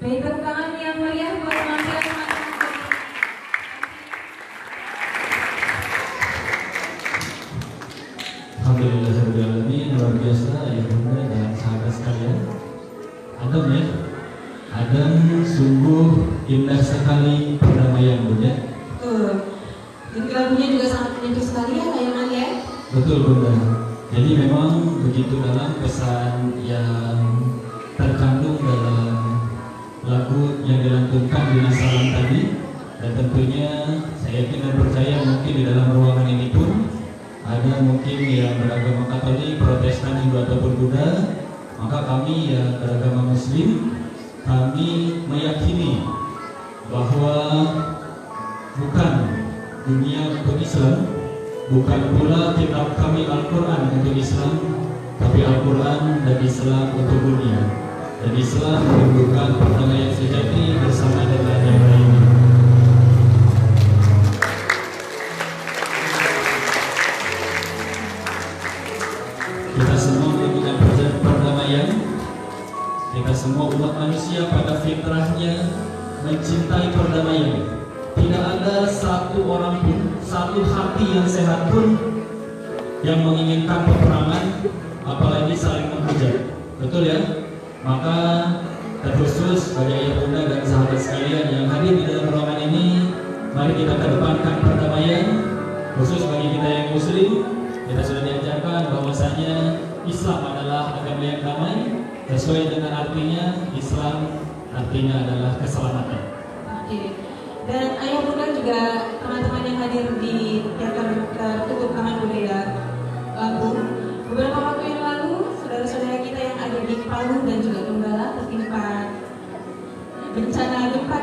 Beri tepuk tangan yang meriah buat penampilan teman-teman. Alhamdulillahirrahmanirrahim. Luar biasa ya bunda dan sahabat sekalian. Adem ya, adem, sungguh indah sekali perdamaian bunda. Tuh, jadi lagunya juga sangat menyentuh sekali ya layangan ya. Betul bunda. Jadi memang begitu dalam pesan yang terkandung dalam lagu yang dilantunkan di Nasalan tadi, dan tentunya saya yakin dan percaya mungkin di dalam ruangan ini pun ada mungkin yang beragama Katolik, Protestan, Hindu ataupun Buddha. Maka kami yang beragama Muslim, kami meyakini bahwa bukan dunia untuk Islam, bukan pula kitab kami Al-Quran untuk Islam, tapi Al-Quran dan Islam untuk dunia. Dan Islam menunjukkan perdamaian sejati bersama dengan yang lainnya. Kita semua membutuhkan perdamaian. Kita semua umat manusia pada fitrahnya mencintai perdamaian. Tidak ada satu orang pun, satu hati yang sehat pun yang menginginkan peperangan, apalagi saling menghujat. Betul ya? Maka terkhusus bagi ayah bunda dan sahabat sekalian yang hadir di dalam ruangan ini, mari kita kedepankan perdamaian. Khusus bagi kita yang Muslim, kita sudah diajarkan bahwasanya Islam adalah agama yang damai. Sesuai dengan artinya, Islam artinya adalah keselamatan. Oke. Dan ayah bunda juga teman-teman yang hadir di teater Tugu Taman Budaya Lampung, beberapa waktu yang lalu saudara-saudara kita yang ada di Palu dan juga Donggala tertimpa bencana gempa